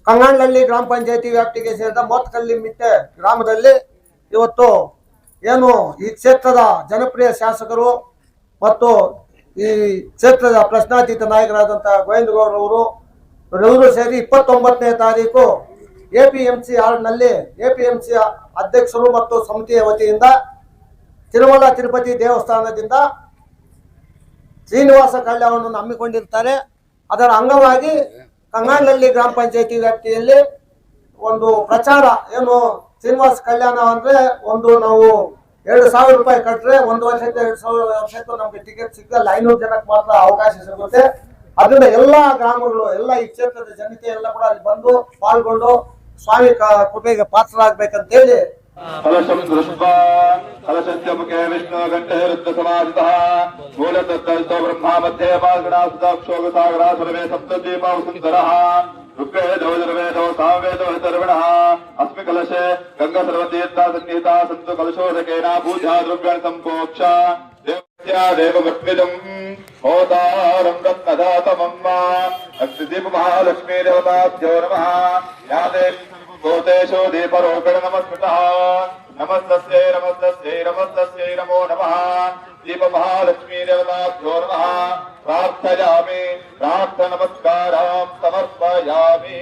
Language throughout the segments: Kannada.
ಕಂಗಾಣಹಳ್ಳಿ ಗ್ರಾಮ ಪಂಚಾಯತಿ ವ್ಯಾಪ್ತಿಗೆ ಸೇರಿದ ಮೋತ್ಕಲ್ಲಿ ಮಿಟ್ಟೆ ಗ್ರಾಮದಲ್ಲಿ ಇವತ್ತು ಏನು ಈ ಕ್ಷೇತ್ರದ ಜನಪ್ರಿಯ ಶಾಸಕರು ಮತ್ತು ಈ ಕ್ಷೇತ್ರದ ಪ್ರಶ್ನಾತೀತ ನಾಯಕರಾದಂತಹ ಗೋವಿಂದಗೌಡರವರು ಎಲ್ಲರೂ ಸೇರಿ 29ನೇ ತಾರೀಕು APMC ಹಾಲ್ನಲ್ಲಿ APMC ಅಧ್ಯಕ್ಷರು ಮತ್ತು ಸಮಿತಿಯ ವತಿಯಿಂದ ತಿರುಮಲ ತಿರುಪತಿ ದೇವಸ್ಥಾನದಿಂದ ಶ್ರೀನಿವಾಸ ಕಲ್ಯಾಣವನ್ನು ಹಮ್ಮಿಕೊಂಡಿರ್ತಾರೆ. ಅದರ ಅಂಗವಾಗಿ ಕಂಗಾಣಹಳ್ಳಿ ಗ್ರಾಮ ಪಂಚಾಯತಿ ವ್ಯಾಪ್ತಿಯಲ್ಲಿ ಒಂದು ಪ್ರಚಾರ ಏನು ಶ್ರೀನಿವಾಸ ಕಲ್ಯಾಣ ಅಂದ್ರೆ ಒಂದು ನಾವು 2,000 ರೂಪಾಯಿ ಕಟ್ಟರೆ 1 ವರ್ಷಕ್ಕೆ 2,000 ವರ್ಷಕ್ಕೂ ನಮ್ಗೆ ಟಿಕೆಟ್ ಸಿಗಲ್ಲ, 500 ಜನಕ್ಕೆ ಮಾತ್ರ ಅವಕಾಶ ಸಿಗುತ್ತೆ. ಅದರಿಂದ ಎಲ್ಲಾ ಗ್ರಾಮಗಳು ಎಲ್ಲ ಈ ಕ್ಷೇತ್ರದ ಜನತೆ ಎಲ್ಲ ಕೂಡ ಅಲ್ಲಿ ಬಂದು ಪಾಲ್ಗೊಂಡು ಸ್ವಾಮಿ ಕೃಪೆಗೆ ಪಾತ್ರರಾಗಬೇಕಂತ ಹೇಳಿ कलशं दृष्ट्वा कलशस्य मुखे विष्णुकण्ठैरुद्धसमाजितः मूलतत्तस्थो ब्रह्मा मध्ये मार्गणासुदाक्षोगसागरा सर्वे सप्तद्वीपौ सुन्दरः ऋग्वेदो यजुर्वेदो सामवेदो हितर्विणः अस्मि कलशे गङ्गा सर्वतीर्था सन्निहिता सन्तु कलशोदकेन पूजा द्रव्याणि सम्पोक्ष देववत्मिदम् होतारं रत्नदातमम् अग्निदीपमहालक्ष्मी देवताभ्यो नमः या देवी भूतेषु दीपरूपेण नमस्कृतः नमस्तस्यै नमस्तस्यै नमस्तस्यै नमो नमः दीपमहालक्ष्मी देवताभ्यो नमः प्रार्थयामि प्रार्थनमस्कारां समर्पयामि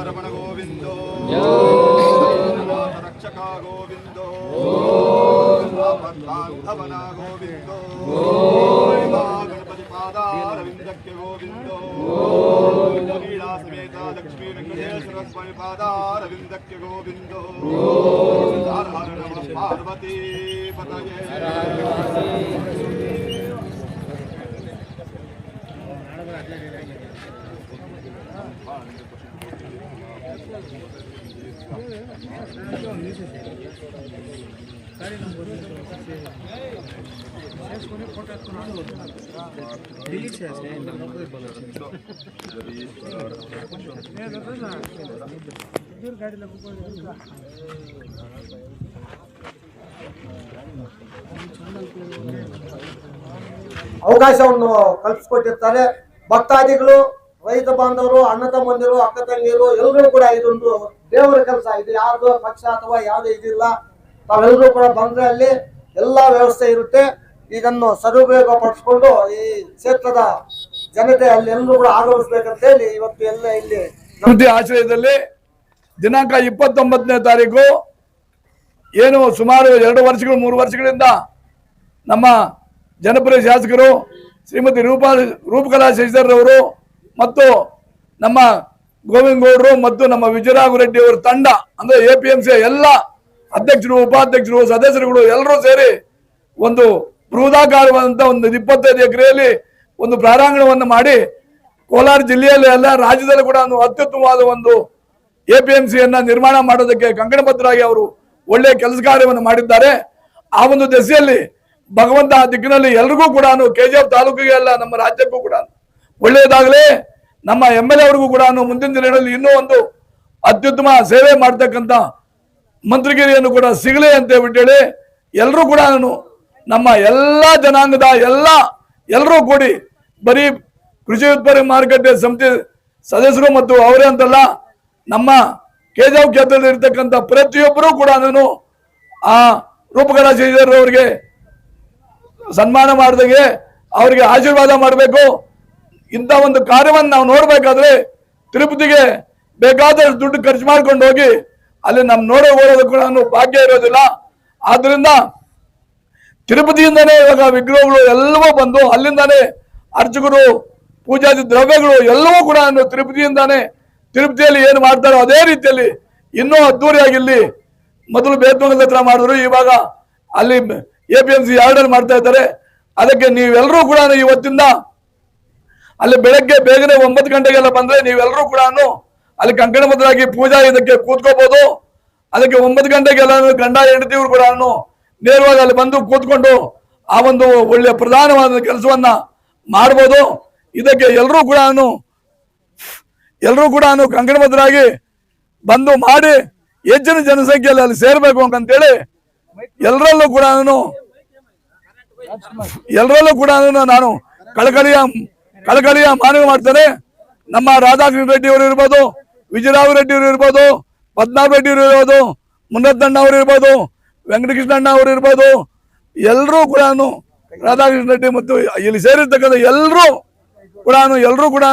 रमण गोविंदो रक्षका गोविंदो भवना गोविंदो गणपति पादारविंदक्य गोविंदो लीला समेत लक्ष्मी वेंकटेश्वर स्वामी पादारविंदक्य गोविंदो हर हर नमः पार्वती पतये ಅವಕಾಶವನ್ನು ಕಲ್ಪಿಸಿಕೊಟ್ಟಿರ್ತಾರೆ. ಭಕ್ತಾದಿಗಳು, ರೈತ ಬಾಂಧವರು, ಅಣ್ಣ ತಮ್ಮಂದಿರು, ಅಕ್ಕ ತಂಗಿಯರು ಎಲ್ಲರೂ ಕೂಡ ಇದೊಂದು ದೇವರ ಕೆಲಸ. ಇದು ಯಾವ್ದು ಪಕ್ಷ ಅಥವಾ ಯಾವ್ದು ಇದಿಲ್ಲ. ತಾವೆಲ್ಲರೂ ಕೂಡ ಬಂದ್ರೆ ಅಲ್ಲಿ ಎಲ್ಲಾ ವ್ಯವಸ್ಥೆ ಇರುತ್ತೆ. ಇದನ್ನು ಸದುಪಯೋಗ ಪಡಿಸ್ಕೊಂಡು ಈ ಕ್ಷೇತ್ರದ ಜನತೆ ಅಲ್ಲಿ ಎಲ್ಲರೂ ಕೂಡ ಆಗಮಿಸ್ಬೇಕಂತ ಹೇಳಿ ಇವತ್ತು ಎಲ್ಲ ಇಲ್ಲಿ ಸಮಿತಿ ಆಶ್ರಯದಲ್ಲಿ ದಿನಾಂಕ 29ನೇ ತಾರೀಕು ಏನು ಸುಮಾರು 2 ವರ್ಷಗಳು 3 ವರ್ಷಗಳಿಂದ ನಮ್ಮ ಜನಪ್ರಿಯ ಶಾಸಕರು ಶ್ರೀಮತಿ ರೂಪಕಲಾ ಶಶಿಧರ್ರವರು ಮತ್ತು ನಮ್ಮ ಗೋವಿಂದ ಗೌಡರು ಮತ್ತು ನಮ್ಮ ವಿಜಯರಾಘರೆಡ್ಡಿ ಅವರ ತಂಡ ಅಂದ್ರೆ APMC ಎಲ್ಲ ಅಧ್ಯಕ್ಷರು, ಉಪಾಧ್ಯಕ್ಷರು, ಸದಸ್ಯರುಗಳು ಎಲ್ಲರೂ ಸೇರಿ ಒಂದು ಬೃಹದಾಕಾರವಾದಂತಹ ಒಂದು 25 ಎಕರೆಯಲ್ಲಿ ಒಂದು ಪ್ರಾರಂಗಣವನ್ನು ಮಾಡಿ ಕೋಲಾರ ಜಿಲ್ಲೆಯಲ್ಲಿ ಎಲ್ಲ ರಾಜ್ಯದಲ್ಲೂ ಕೂಡ ಅತ್ಯುತ್ತಮವಾದ ಒಂದು APMCಯನ್ನ ನಿರ್ಮಾಣ ಮಾಡೋದಕ್ಕೆ ಕಂಕಣಬದ್ಧರಾಗಿ ಅವರು ಒಳ್ಳೆಯ ಕೆಲಸ ಕಾರ್ಯವನ್ನು ಮಾಡಿದ್ದಾರೆ. ಆ ಒಂದು ದೆಸೆಯಲ್ಲಿ ಭಗವಂತ ಆ ದಿಕ್ಕಿನಲ್ಲಿ ಎಲ್ರಿಗೂ ಕೂಡ KGF ತಾಲೂಕಿಗೆ ಎಲ್ಲ ನಮ್ಮ ರಾಜ್ಯಕ್ಕೂ ಕೂಡ ಒಳ್ಳೆಯದಾಗಲಿ. ನಮ್ಮ MLA ಅವರಿಗೂ ಕೂಡ ಮುಂದಿನ ದಿನಗಳಲ್ಲಿ ಇನ್ನೂ ಒಂದು ಅತ್ಯುತ್ತಮ ಸೇವೆ ಮಾಡ್ತಕ್ಕಂಥ ಮಂತ್ರಿಗಿರಿಯನ್ನು ಕೂಡ ಸಿಗಲಿ ಅಂತ ಹೇಳಿ ಎಲ್ಲರೂ ಕೂಡ ನಮ್ಮ ಎಲ್ಲ ಜನಾಂಗದ ಎಲ್ಲರೂ ಕೂಡಿ ಬರೀ ಕೃಷಿ ಉತ್ಪನ್ನ ಮಾರುಕಟ್ಟೆ ಸಮಿತಿ ಸದಸ್ಯರು ಮತ್ತು ಅವರೇ ಅಂತಲ್ಲ ನಮ್ಮ KGF ಕ್ಷೇತ್ರದಲ್ಲಿ ಇರ್ತಕ್ಕಂಥ ಪ್ರತಿಯೊಬ್ಬರೂ ಕೂಡ ಆ ರೂಪಕಲಾ ಶಶಿಧರ್ ಅವರಿಗೆ ಸನ್ಮಾನ ಮಾಡಿದಾಗೆ ಅವರಿಗೆ ಆಶೀರ್ವಾದ ಮಾಡಬೇಕು. ಇಂಥ ಒಂದು ಕಾರ್ಯವನ್ನು ನಾವು ನೋಡ್ಬೇಕಾದ್ರೆ ತಿರುಪತಿಗೆ ಬೇಕಾದಷ್ಟು ದುಡ್ಡು ಖರ್ಚು ಮಾಡ್ಕೊಂಡು ಹೋಗಿ ಅಲ್ಲಿ ನೋಡೋದು ಕೂಡ ಭಾಗ್ಯ ಇರೋದಿಲ್ಲ. ಆದ್ರಿಂದ ತಿರುಪತಿಯಿಂದಾನೇ ಇವಾಗ ವಿಗ್ರಹಗಳು ಎಲ್ಲವೂ ಬಂದು ಅಲ್ಲಿಂದಾನೇ ಅರ್ಚಕರು ಪೂಜಾದಿ ದ್ರವ್ಯಗಳು ಎಲ್ಲವೂ ಕೂಡ ತಿರುಪತಿಯಿಂದಾನೇ, ತಿರುಪತಿಯಲ್ಲಿ ಏನು ಮಾಡ್ತಾರೋ ಅದೇ ರೀತಿಯಲ್ಲಿ ಇನ್ನೂ ಅದ್ದೂರಿಯಾಗಿ ಇಲ್ಲಿ ಮೊದಲು ಬೇತ್ಮಂಗಲದ ಹತ್ರ ಮಾಡಿದ್ರು, ಇವಾಗ ಅಲ್ಲಿ APMC ಯಾರ್ಡಲ್ಲಿ ಮಾಡ್ತಾ ಇದ್ದಾರೆ. ಅದಕ್ಕೆ ನೀವೆಲ್ಲರೂ ಕೂಡ ಇವತ್ತಿಂದ ಅಲ್ಲಿ ಬೆಳಗ್ಗೆ ಬೇಗನೆ 9 ಗಂಟೆಗೆಲ್ಲ ಬಂದ್ರೆ ನೀವೆಲ್ಲರೂ ಕೂಡ ಅಲ್ಲಿ ಕಂಕಣಬದ್ಧರಾಗಿ ಪೂಜಾ ಇದಕ್ಕೆ ಕೂತ್ಕೋಬಹುದು. ಅದಕ್ಕೆ 9 ಗಂಟೆಗೆಲ್ಲ ಗಂಡ ಹೆಂಡತಿಯವರು ಕೂಡ ನೇರವಾಗಿ ಅಲ್ಲಿ ಬಂದು ಕೂತ್ಕೊಂಡು ಆ ಒಂದು ಒಳ್ಳೆಯ ಪ್ರಧಾನವಾದ ಕೆಲಸವನ್ನ ಮಾಡ್ಬೋದು. ಇದಕ್ಕೆ ಎಲ್ಲರೂ ಕೂಡ ಕಂಕಣಬದ್ಧರಾಗಿ ಬಂದು ಮಾಡಿ ಹೆಚ್ಚಿನ ಜನಸಂಖ್ಯೆಯಲ್ಲಿ ಅಲ್ಲಿ ಸೇರ್ಬೇಕು ಅಂತೇಳಿ ಎಲ್ಲರಲ್ಲೂ ಕೂಡ ನಾನು ಕಳಕಳಿಯ ಮನವಿ ಮಾಡ್ತೇನೆ. ನಮ್ಮ ರಾಧಾಕೃಷ್ಣ ರೆಡ್ಡಿ ಅವರು ಇರ್ಬೋದು, ವಿಜಯರಾವ್ ರೆಡ್ಡಿ ಅವರು ಇರ್ಬೋದು, ಪದ್ಮನಾಭ ರೆಡ್ಡಿ ಅವರು ಇರ್ಬೋದು, ಮುನ್ನತ್ತಣ್ಣ ಅವರು ಇರ್ಬೋದು, ವೆಂಕಟಕೃಷ್ಣಣ್ಣ ಅವರು ಇರ್ಬೋದು, ಎಲ್ಲರೂ ಕೂಡ ರಾಧಾಕೃಷ್ಣ ರೆಡ್ಡಿ ಮತ್ತು ಇಲ್ಲಿ ಸೇರಿರ್ತಕ್ಕಂಥ ಎಲ್ಲರೂ ಕೂಡ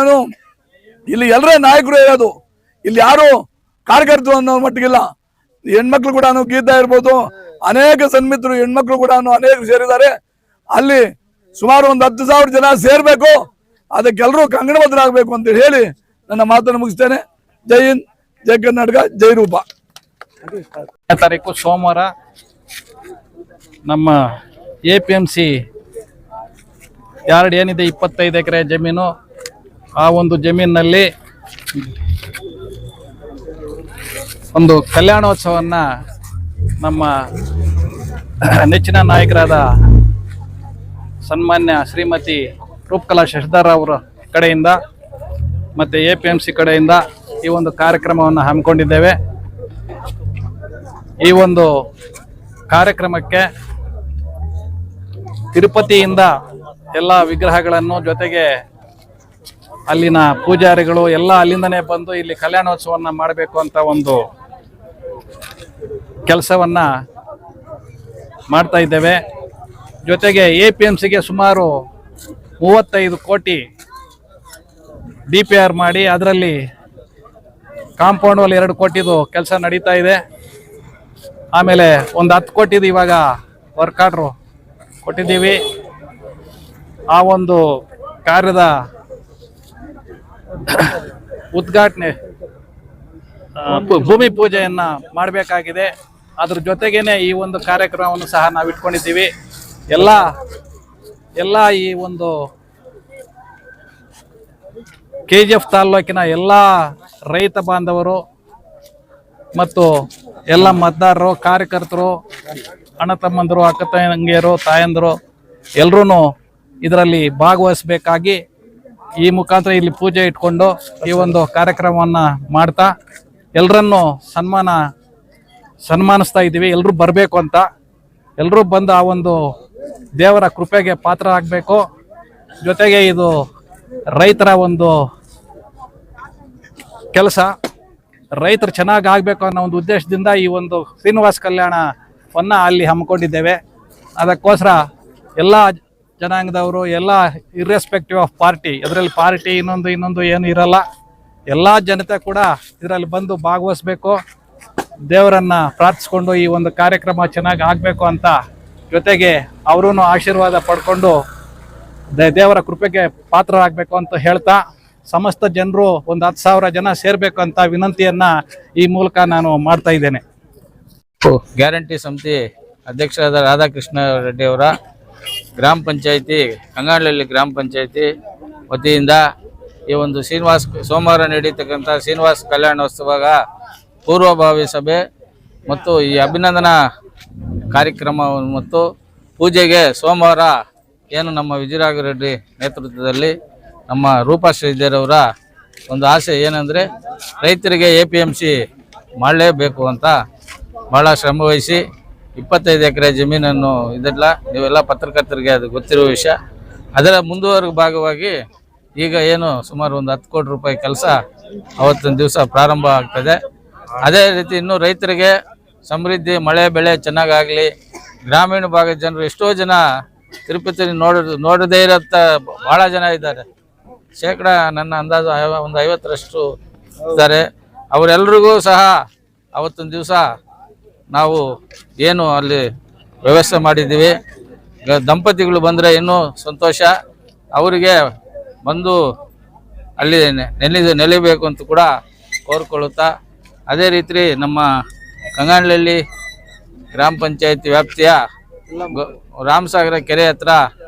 ಇಲ್ಲಿ ಎಲ್ಲರೇ ನಾಯಕರು ಇರೋದು. ಇಲ್ಲಿ ಯಾರು ಕಾರ್ಯಕರ್ತರು ಅನ್ನೋ ಮಟ್ಟಿಗಿಲ್ಲ. ಹೆಣ್ಮಕ್ಳು ಕೂಡ ಗೀತಾ ಇರ್ಬೋದು, ಅನೇಕ ಸನ್ಮಿತರು ಹೆಣ್ಮಕ್ಳು ಕೂಡ ಅನೇಕ ಸೇರಿದ್ದಾರೆ. ಅಲ್ಲಿ ಸುಮಾರು ಒಂದು 10,000 ಜನ ಸೇರ್ಬೇಕು. ಅದಕ್ಕೆಲ್ಲರೂ ಕಂಕಣಬದ್ಧರಾಗಬೇಕು ಅಂತ ಹೇಳಿ ನನ್ನ ಮಾತನ್ನು ಮುಗಿಸ್ತೇನೆ. ಜೈ ಹಿಂದ್, ಜೈ ಕರ್ನಾಟಕ, ಜೈ ರೂಪ. ತಾರೀಕು ಸೋಮವಾರ ನಮ್ಮ APMC ಯಾರ್ಡ್ ಏನಿದೆ 25 ಎಕರೆ ಜಮೀನು, ಆ ಒಂದು ಜಮೀನಿನಲ್ಲಿ ಒಂದು ಕಲ್ಯಾಣೋತ್ಸವನ್ನ ನಮ್ಮ ನೆಚ್ಚಿನ ನಾಯಕರಾದ ಸನ್ಮಾನ್ಯ ಶ್ರೀಮತಿ ರೂಪಕಲಾ ಶಶಿಧರ್ ಅವರ ಕಡೆಯಿಂದ ಮತ್ತು APMC ಕಡೆಯಿಂದ ಈ ಒಂದು ಕಾರ್ಯಕ್ರಮವನ್ನು ಹಮ್ಮಿಕೊಂಡಿದ್ದೇವೆ. ಈ ಒಂದು ಕಾರ್ಯಕ್ರಮಕ್ಕೆ ತಿರುಪತಿಯಿಂದ ಎಲ್ಲ ವಿಗ್ರಹಗಳನ್ನು ಜೊತೆಗೆ ಅಲ್ಲಿನ ಪೂಜಾರಿಗಳು ಎಲ್ಲ ಅಲ್ಲಿಂದನೇ ಬಂದು ಇಲ್ಲಿ ಕಲ್ಯಾಣೋತ್ಸವವನ್ನು ಮಾಡಬೇಕು ಅಂತ ಒಂದು ಕೆಲಸವನ್ನ ಮಾಡ್ತಾ ಇದ್ದೇವೆ. ಜೊತೆಗೆ APMCಗೆ ಸುಮಾರು 35 ಕೋಟಿ DPR ಮಾಡಿ ಅದರಲ್ಲಿ ಕಾಂಪೌಂಡ್ ವಾಲ್ 2 ಕೋಟಿದು ಕೆಲಸ ನಡೀತಾ ಇದೆ. ಆಮೇಲೆ ಒಂದು 10 ಕೋಟಿದು ಇವಾಗ ವರ್ಕ್ ಆರ್ಡ್ರು ಕೊಟ್ಟಿದ್ದೀವಿ. ಆ ಒಂದು ಕಾರ್ಯದ ಉದ್ಘಾಟನೆ ಭೂಮಿ ಪೂಜೆಯನ್ನ ಮಾಡಬೇಕಾಗಿದೆ. ಅದ್ರ ಜೊತೆಗೇನೆ ಈ ಒಂದು ಕಾರ್ಯಕ್ರಮವನ್ನು ಸಹ ನಾವು ಇಟ್ಕೊಂಡಿದ್ದೀವಿ. ಎಲ್ಲ ಈ ಒಂದು KGF ತಾಲೂಕಿನ ಎಲ್ಲ ರೈತ ಬಾಂಧವರು ಮತ್ತು ಎಲ್ಲ ಮತದಾರರು, ಕಾರ್ಯಕರ್ತರು, ಅಣ್ಣ ತಮ್ಮಂದರು, ಅಕ್ಕ ತಂಗಿಯರು, ತಾಯಂದರು ಎಲ್ಲರೂ ಇದರಲ್ಲಿ ಭಾಗವಹಿಸಬೇಕಾಗಿ ಈ ಮುಖಾಂತರ ಇಲ್ಲಿ ಪೂಜೆ ಇಟ್ಕೊಂಡು ಈ ಒಂದು ಕಾರ್ಯಕ್ರಮವನ್ನು ಮಾಡ್ತಾ ಎಲ್ಲರನ್ನು ಸನ್ಮಾನಿಸ್ತಾ ಇದ್ದೀವಿ. ಎಲ್ಲರೂ ಬರಬೇಕು ಅಂತ, ಎಲ್ಲರೂ ಬಂದು ಆ ಒಂದು ದೇವರ ಕೃಪೆಗೆ ಪಾತ್ರ ಆಗಬೇಕು. ಜೊತೆಗೆ ಇದು ರೈತರ ಒಂದು ಕೆಲಸ, ರೈತರು ಚೆನ್ನಾಗಿ ಆಗಬೇಕು ಅನ್ನೋ ಒಂದು ಉದ್ದೇಶದಿಂದ ಈ ಒಂದು ಶ್ರೀನಿವಾಸ ಕಲ್ಯಾಣವನ್ನು ಅಲ್ಲಿ ಹಮ್ಮಿಕೊಂಡಿದ್ದೇವೆ. ಅದಕ್ಕೋಸ್ಕರ ಎಲ್ಲ ಜನಾಂಗದವರು, ಎಲ್ಲ ಇರ್ರೆಸ್ಪೆಕ್ಟಿವ್ ಆಫ್ ಪಾರ್ಟಿ, ಇದರಲ್ಲಿ ಪಾರ್ಟಿ ಇನ್ನೊಂದು ಏನು ಇರಲ್ಲ, ಎಲ್ಲ ಜನತೆ ಕೂಡ ಇದರಲ್ಲಿ ಬಂದು ಭಾಗವಹಿಸಬೇಕು. ದೇವರನ್ನ ಪ್ರಾರ್ಥಿಸ್ಕೊಂಡು ಈ ಒಂದು ಕಾರ್ಯಕ್ರಮ ಚೆನ್ನಾಗಿ ಆಗಬೇಕು ಅಂತ, ಜೊತೆಗೆ ಅವರೂ ಆಶೀರ್ವಾದ ಪಡ್ಕೊಂಡು ದೇವರ ಕೃಪೆಗೆ ಪಾತ್ರರಾಗಬೇಕು ಅಂತ ಹೇಳ್ತಾ ಸಮಸ್ತ ಜನರು ಒಂದು 10,000 ಜನ ಸೇರ್ಬೇಕು ಅಂತ ವಿನಂತಿಯನ್ನ ಈ ಮೂಲಕ ನಾನು ಮಾಡ್ತಾ ಇದ್ದೇನೆ. ಗ್ಯಾರಂಟಿ ಸಮಿತಿ ಅಧ್ಯಕ್ಷರಾದ ರಾಧಾಕೃಷ್ಣ ರೆಡ್ಡಿ ಅವರ ಗ್ರಾಮ ಪಂಚಾಯಿತಿ ಕಂಗಾಳಹಳ್ಳಿ ಗ್ರಾಮ ಪಂಚಾಯಿತಿ ವತಿಯಿಂದ ಈ ಒಂದು ಸೋಮವಾರ ನಡೀತಕ್ಕಂಥ ಶ್ರೀನಿವಾಸ ಕಲ್ಯಾಣೋತ್ಸವ ಪೂರ್ವಭಾವಿ ಸಭೆ ಮತ್ತು ಈ ಅಭಿನಂದನಾ ಕಾರ್ಯಕ್ರಮ ಮತ್ತು ಪೂಜೆಗೆ ಸೋಮವಾರ ಏನು ನಮ್ಮ ವಿಜಯರಾಘ ರೆಡ್ಡಿ ನೇತೃತ್ವದಲ್ಲಿ ನಮ್ಮ ರೂಪಾ ಶ್ರೀಧರವರ ಒಂದು ಆಸೆ ಏನಂದರೆ ರೈತರಿಗೆ APMC ಮಾಡಲೇಬೇಕು ಅಂತ ಭಾಳ ಶ್ರಮವಹಿಸಿ 25 ಎಕರೆ ಜಮೀನನ್ನು ಇದೆಲ್ಲ ನೀವೆಲ್ಲ ಪತ್ರಕರ್ತರಿಗೆ ಅದು ಗೊತ್ತಿರುವ ವಿಷಯ. ಅದರ ಮುಂದುವರೆದ ಭಾಗವಾಗಿ ಈಗ ಏನು ಸುಮಾರು ಒಂದು 10 ಕೋಟಿ ರೂಪಾಯಿ ಕೆಲಸ ಅವತ್ತಿನ ದಿವಸ ಪ್ರಾರಂಭ ಆಗ್ತದೆ. ಅದೇ ರೀತಿ ಇನ್ನೂ ರೈತರಿಗೆ ಸಮೃದ್ಧಿ, ಮಳೆ ಬೆಳೆ ಚೆನ್ನಾಗಾಗಲಿ. ಗ್ರಾಮೀಣ ಭಾಗದ ಜನರು ಎಷ್ಟೋ ಜನ ತಿರುಪತಿ ನೋಡದೇ ಇರೋಂಥ ಭಾಳ ಜನ ಇದ್ದಾರೆ. ಶೇಕಡ ನನ್ನ ಅಂದಾಜು ಒಂದು 50ರಷ್ಟು ಇದ್ದಾರೆ. ಅವರೆಲ್ಲರಿಗೂ ಸಹ ಅವತ್ತೊಂದು ದಿವಸ ನಾವು ಏನು ಅಲ್ಲಿ ವ್ಯವಸ್ಥೆ ಮಾಡಿದ್ದೀವಿ. ದಂಪತಿಗಳು ಬಂದರೆ ಇನ್ನೂ ಸಂತೋಷ, ಅವರಿಗೆ ಬಂದು ಅಲ್ಲಿ ನೆಲೆಬೇಕು ಅಂತ ಕೂಡ ಕೋರ್ಕೊಳ್ಳುತ್ತಾ, ಅದೇ ರೀತಿ ನಮ್ಮ ಕಂಗಾನಹಳ್ಳಿ ಗ್ರಾಮ ಪಂಚಾಯತಿ ವ್ಯಾಪ್ತಿಯ ರಾಮಸಾಗರ ಕೆರೆ ಹತ್ರ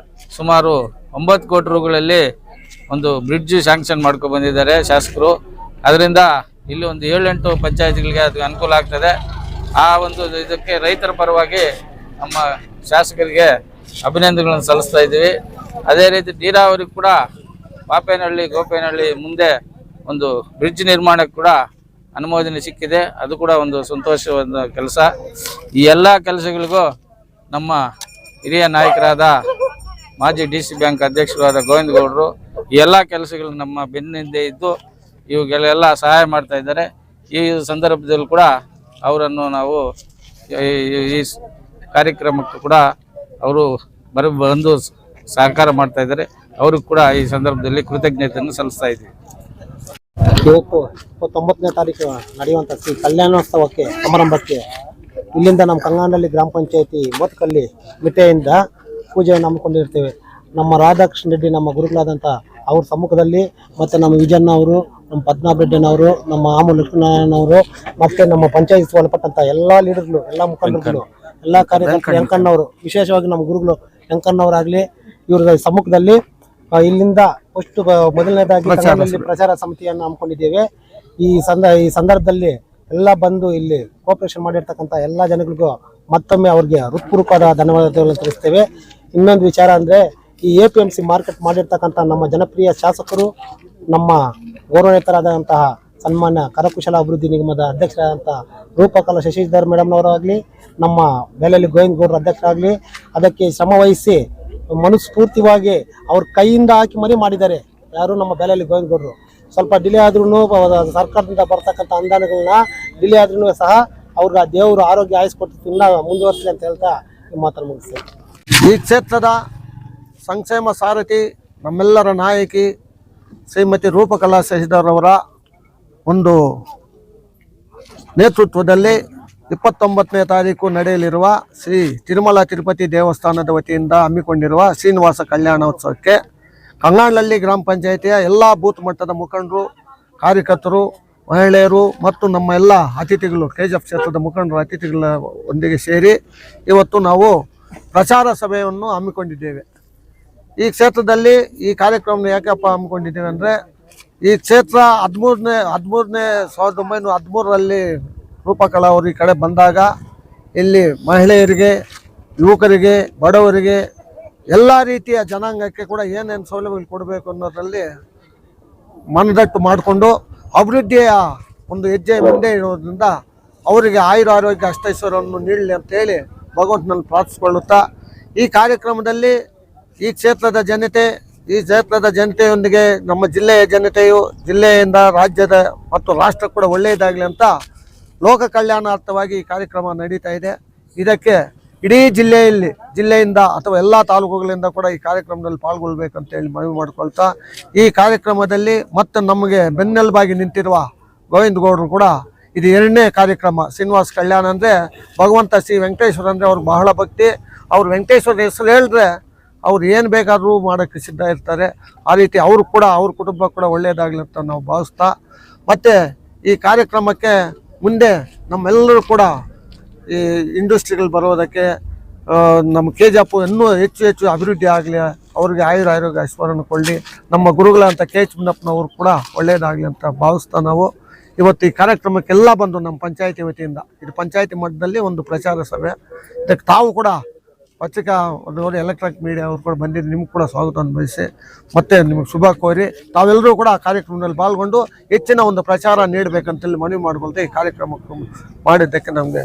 ಸುಮಾರು 9 ಕೋಟಿ ರೂಗಳಲ್ಲಿ ಒಂದು ಬ್ರಿಡ್ಜ್ ಸ್ಯಾಂಕ್ಷನ್ ಮಾಡ್ಕೊಂಡು ಬಂದಿದ್ದಾರೆ ಶಾಸಕರು. ಅದರಿಂದ ಇಲ್ಲಿ ಒಂದು 7-8 ಪಂಚಾಯತಿಗಳಿಗೆ ಅದು ಅನುಕೂಲ ಆಗ್ತದೆ. ಆ ಒಂದು ಇದಕ್ಕೆ ರೈತರ ಪರವಾಗಿ ನಮ್ಮ ಶಾಸಕರಿಗೆ ಅಭಿನಂದನೆಗಳನ್ನು ಸಲ್ಲಿಸ್ತಾ ಇದ್ದೀವಿ. ಅದೇ ರೀತಿ ನೀರಾವರಿ ಕೂಡ ಪಾಪೇನಹಳ್ಳಿ ಗೋಪೇನಹಳ್ಳಿ ಮುಂದೆ ಒಂದು ಬ್ರಿಡ್ಜ್ ನಿರ್ಮಾಣಕ್ಕೆ ಕೂಡ ಅನುಮೋದನೆ ಸಿಕ್ಕಿದೆ. ಅದು ಕೂಡ ಒಂದು ಸಂತೋಷವಾದ ಕೆಲಸ. ಈ ಎಲ್ಲ ಕೆಲಸಗಳಿಗೂ ನಮ್ಮ ಹಿರಿಯ ನಾಯಕರಾದ ಮಾಜಿ DC ಬ್ಯಾಂಕ್ ಅಧ್ಯಕ್ಷರಾದ ಗೋವಿಂದ ಗೌಡರು ಈ ಎಲ್ಲ ಕೆಲಸಗಳು ನಮ್ಮ ಬೆನ್ನಿಂದೆ ಇದ್ದು ಇವುಗಳೆಲ್ಲ ಸಹಾಯ ಮಾಡ್ತಾ ಇದ್ದಾರೆ. ಈ ಸಂದರ್ಭದಲ್ಲಿ ಕೂಡ ಅವರನ್ನು ನಾವು ಈ ಕಾರ್ಯಕ್ರಮಕ್ಕೂ ಕೂಡ ಅವರು ಬಂದು ಸಹಕಾರ ಮಾಡ್ತಾ ಇದ್ದಾರೆ. ಅವ್ರಿಗೆ ಕೂಡ ಈ ಸಂದರ್ಭದಲ್ಲಿ ಕೃತಜ್ಞತೆಯನ್ನು ಸಲ್ಲಿಸ್ತಾ ಇದ್ದೀವಿ. ಇವತ್ತು 29ನೇ ತಾರೀಕು ನಡೆಯುವಂಥ ಶ್ರೀ ಕಲ್ಯಾಣೋತ್ಸವಕ್ಕೆ ಸಮಾರಂಭಕ್ಕೆ ಇಲ್ಲಿಂದ ನಮ್ಮ ಕಂಗಾನಹಳ್ಳಿ ಗ್ರಾಮ ಪಂಚಾಯತಿ ಮೋತ್ಕಲ್ಲಿ ಮಿಠೆಯಿಂದ ಪೂಜೆಯನ್ನು ಹಮ್ಮಿಕೊಂಡಿರ್ತೇವೆ. ನಮ್ಮ ರಾಧಾಕೃಷ್ಣ ರೆಡ್ಡಿ ನಮ್ಮ ಗುರುಗಳಾದಂಥ ಅವ್ರ ಸಮ್ಮುಖದಲ್ಲಿ ಮತ್ತು ನಮ್ಮ ವಿಜಯಣ್ಣ ಅವರು, ನಮ್ಮ ಪದ್ಮನಾಭ ರೆಡ್ಡಿನವರು, ನಮ್ಮ ಆಮು ಲಕ್ಷ್ಮಣನವರು ಮತ್ತು ನಮ್ಮ ಪಂಚಾಯತ್ ಸಂಬಂಧಪಟ್ಟಂಥ ಎಲ್ಲ ಲೀಡರ್ಗಳು, ಎಲ್ಲ ಮುಖಂಡರುಗಳು, ಎಲ್ಲ ಕಾರ್ಯಕರ್ತರು, ವೆಂಕಣ್ಣವರು, ವಿಶೇಷವಾಗಿ ನಮ್ಮ ಗುರುಗಳು ವೆಂಕಣ್ಣವರಾಗಲಿ ಇವರ ಸಮ್ಮುಖದಲ್ಲಿ ಇಲ್ಲಿಂದ ಫಸ್ಟ್ ಮೊದಲನೇದಾಗಿ ಕಂಗಾನಹಳ್ಳಿ ಪ್ರಚಾರ ಸಮಿತಿಯನ್ನು ಹಮ್ಮಿಕೊಂಡಿದ್ದೇವೆ. ಈ ಸಂದರ್ಭದಲ್ಲಿ ಎಲ್ಲ ಬಂದು ಇಲ್ಲಿ ಕೋಆಪರೇಷನ್ ಮಾಡಿರ್ತಕ್ಕಂಥ ಎಲ್ಲ ಜನಗಳಿಗೂ ಮತ್ತೊಮ್ಮೆ ಅವ್ರಿಗೆ ಹೃತ್ಪೂರ್ವಕವಾದ ಧನ್ಯವಾದಗಳನ್ನು ತಿಳಿಸ್ತೇವೆ. ಇನ್ನೊಂದು ವಿಚಾರ ಅಂದರೆ ಈ APMC ಮಾರ್ಕೆಟ್ ಮಾಡಿರ್ತಕ್ಕಂಥ ನಮ್ಮ ಜನಪ್ರಿಯ ಶಾಸಕರು, ನಮ್ಮ ಗೌರವನೇತರಾದಂತಹ ಸನ್ಮಾನ್ಯ ಕರಕುಶಲ ಅಭಿವೃದ್ಧಿ ನಿಗಮದ ಅಧ್ಯಕ್ಷರಾದಂಥ ರೂಪಕಲಾ ಶಶಿಧರ್ ಮೇಡಮ್ನವರಾಗಲಿ, ನಮ್ಮ ಬೇಲಲ್ಲಿ ಗೋವಿಂದ ಗೌಡರ ಅಧ್ಯಕ್ಷರಾಗಲಿ ಅದಕ್ಕೆ ಶ್ರಮ ವಹಿಸಿ ಮನಸ್ಫೂರ್ತಿಯಾಗಿ ಅವ್ರ ಕೈಯಿಂದ ಹಾಕಿ ಮರಿ ಮಾಡಿದ್ದಾರೆ. ಯಾರು ನಮ್ಮ ಬೇಲಲ್ಲಿ ಗೋವಿಂದ ಗೌಡರು. ಸ್ವಲ್ಪ ಡಿಲೇ ಆದ್ರೂ ಸರ್ಕಾರದಿಂದ ಬರ್ತಕ್ಕಂಥ ಅನುದಾನಗಳನ್ನ ಡಿಲೇ ಆದ್ರೂ ಸಹ ಅವ್ರಿಗೆ ದೇವರು ಆರೋಗ್ಯ ಆಯಸ್ಕೊಟ್ಟು ಇನ್ನೂ ಮುಂದುವರಿಸಲಿ ಅಂತ ಹೇಳ್ತಾ ಈ ಮಾತನ್ನು ಮುಗಿಸ್ತೇವೆ. ಈ ಕ್ಷೇತ್ರದ ಸಂಕ್ಷೇಮ ಸಾರಥಿ ನಮ್ಮೆಲ್ಲರ ನಾಯಕಿ ಶ್ರೀಮತಿ ರೂಪಕಲಾ ಶಶಿಧರ್ ಅವರ ಒಂದು ನೇತೃತ್ವದಲ್ಲಿ 29ನೇ ತಾರೀಕು ನಡೆಯಲಿರುವ ಶ್ರೀ ತಿರುಮಲ ತಿರುಪತಿ ದೇವಸ್ಥಾನದ ವತಿಯಿಂದ ಹಮ್ಮಿಕೊಂಡಿರುವ ಶ್ರೀನಿವಾಸ ಕಲ್ಯಾಣೋತ್ಸವಕ್ಕೆ ಕಂಗಾನಹಳ್ಳಿ ಗ್ರಾಮ ಪಂಚಾಯಿತಿಯ ಎಲ್ಲ ಬೂತ್ ಮಟ್ಟದ ಮುಖಂಡರು, ಕಾರ್ಯಕರ್ತರು, ಮಹಿಳೆಯರು ಮತ್ತು ನಮ್ಮ ಎಲ್ಲ ಅತಿಥಿಗಳು, KGF ಕ್ಷೇತ್ರದ ಮುಖಂಡರು ಅತಿಥಿಗಳ ಒಂದಿಗೆ ಸೇರಿ ಇವತ್ತು ನಾವು ಪ್ರಚಾರ ಸಭೆಯನ್ನು ಹಮ್ಮಿಕೊಂಡಿದ್ದೇವೆ. ಈ ಕ್ಷೇತ್ರದಲ್ಲಿ ಈ ಕಾರ್ಯಕ್ರಮ ಯಾಕಪ್ಪ ಹಮ್ಮಿಕೊಂಡಿದ್ದೇವೆ ಅಂದರೆ, ಈ ಕ್ಷೇತ್ರ 1913ರಲ್ಲಿ ರೂಪಕಲಾ ಅವರು ಈ ಕಡೆ ಬಂದಾಗ ಇಲ್ಲಿ ಮಹಿಳೆಯರಿಗೆ, ಯುವಕರಿಗೆ, ಬಡವರಿಗೆ, ಎಲ್ಲ ರೀತಿಯ ಜನಾಂಗಕ್ಕೆ ಕೂಡ ಏನೇನು ಸೌಲಭ್ಯಗಳು ಕೊಡಬೇಕು ಅನ್ನೋದರಲ್ಲಿ ಮನದಟ್ಟು ಮಾಡಿಕೊಂಡು ಅಭಿವೃದ್ಧಿಯ ಒಂದು ಹೆಜ್ಜೆ ಮುಂದೆ ಇರೋದ್ರಿಂದ ಅವರಿಗೆ ಆರೋಗ್ಯ ಅಷ್ಟೈಶ್ವರ್ಯವನ್ನು ನೀಡಲಿ ಅಂತೇಳಿ ಭಗವಂತನಲ್ಲಿ ಪ್ರಾರ್ಥಿಸಿಕೊಳ್ಳುತ್ತಾ, ಈ ಕಾರ್ಯಕ್ರಮದಲ್ಲಿ ಈ ಕ್ಷೇತ್ರದ ಜನತೆಯೊಂದಿಗೆ ನಮ್ಮ ಜಿಲ್ಲೆಯ ಜನತೆಯು, ಜಿಲ್ಲೆಯಿಂದ ರಾಜ್ಯದ ಮತ್ತು ರಾಷ್ಟ್ರ ಕೂಡ ಒಳ್ಳೆಯದಾಗಲಿ ಅಂತ ಲೋಕ ಕಲ್ಯಾಣಾರ್ಥವಾಗಿ ಈ ಕಾರ್ಯಕ್ರಮ ನಡೀತಾ ಇದೆ. ಇದಕ್ಕೆ ಇಡೀ ಜಿಲ್ಲೆಯಿಂದ ಅಥವಾ ಎಲ್ಲ ತಾಲೂಕುಗಳಿಂದ ಕೂಡ ಈ ಕಾರ್ಯಕ್ರಮದಲ್ಲಿ ಪಾಲ್ಗೊಳ್ಬೇಕಂತೇಳಿ ಮನವಿ ಮಾಡಿಕೊಳ್ತಾ, ಈ ಕಾರ್ಯಕ್ರಮದಲ್ಲಿ ಮತ್ತೆ ನಮಗೆ ಬೆನ್ನೆಲುಬಾಗಿ ನಿಂತಿರುವ ಗೋವಿಂದ ಗೌಡರು ಕೂಡ ಇದು 2ನೇ ಕಾರ್ಯಕ್ರಮ. ಶ್ರೀನಿವಾಸ ಕಲ್ಯಾಣ ಅಂದರೆ ಭಗವಂತ ಶ್ರೀ ವೆಂಕಟೇಶ್ವರ ಅಂದರೆ ಅವ್ರಿಗೆ ಬಹಳ ಭಕ್ತಿ. ಅವ್ರು ವೆಂಕಟೇಶ್ವರ ಹೆಸರು ಹೇಳಿದ್ರೆ ಅವ್ರು ಏನು ಬೇಕಾದರೂ ಮಾಡೋಕ್ಕೆ ಸಿದ್ಧ ಇರ್ತಾರೆ. ಆ ರೀತಿ ಅವ್ರ ಕುಟುಂಬ ಕೂಡ ಒಳ್ಳೆಯದಾಗಲಿ ಅಂತ ನಾವು ಭಾವಿಸ್ತಾ, ಮತ್ತು ಈ ಕಾರ್ಯಕ್ರಮಕ್ಕೆ ಮುಂದೆ ನಮ್ಮೆಲ್ಲರೂ ಕೂಡ ಈ ಇಂಡಸ್ಟ್ರಿಗಳು ಬರೋದಕ್ಕೆ ನಮ್ಮ KGF ಇನ್ನೂ ಹೆಚ್ಚು ಅಭಿವೃದ್ಧಿ ಆಗಲಿ, ಅವ್ರಿಗೆ ಆರೋಗ್ಯ ಐಶ್ವರ್ಯವನ್ನು ಕೊಳ್ಳಿ, ನಮ್ಮ ಗುರುಗಳಂತ KH ಮುನ್ನಪ್ಪನವರು ಕೂಡ ಒಳ್ಳೆಯದಾಗಲಿ ಅಂತ ಭಾವಿಸ್ತಾ ನಾವು ಇವತ್ತು ಈ ಕಾರ್ಯಕ್ರಮಕ್ಕೆಲ್ಲ ಬಂದು ನಮ್ಮ ಪಂಚಾಯತಿ ವತಿಯಿಂದ, ಇದು ಪಂಚಾಯತಿ ಮಟ್ಟದಲ್ಲಿ ಒಂದು ಪ್ರಚಾರ ಸಭೆ, ಇದಕ್ಕೆ ತಾವು ಕೂಡ ಪತ್ರಿಕಾ ನೋಡಿ ಎಲೆಕ್ಟ್ರಾನಿಕ್ ಮೀಡಿಯಾ ಅವರು ಕೂಡ ಬಂದಿದ್ದು, ನಿಮ್ಗೆ ಕೂಡ ಸ್ವಾಗತವನ್ನು ಬಯಸಿ ಮತ್ತು ನಿಮಗೆ ಶುಭ ಕೋರಿ ತಾವೆಲ್ಲರೂ ಕೂಡ ಕಾರ್ಯಕ್ರಮದಲ್ಲಿ ಪಾಲ್ಗೊಂಡು ಹೆಚ್ಚಿನ ಒಂದು ಪ್ರಚಾರ ನೀಡಬೇಕಂತೇಳಿ ಮನವಿ ಮಾಡಿಕೊಳ್ತಾ ಈ ಕಾರ್ಯಕ್ರಮಕ್ಕೆ ಮಾಡಿದ್ದಕ್ಕೆ ನಮಗೆ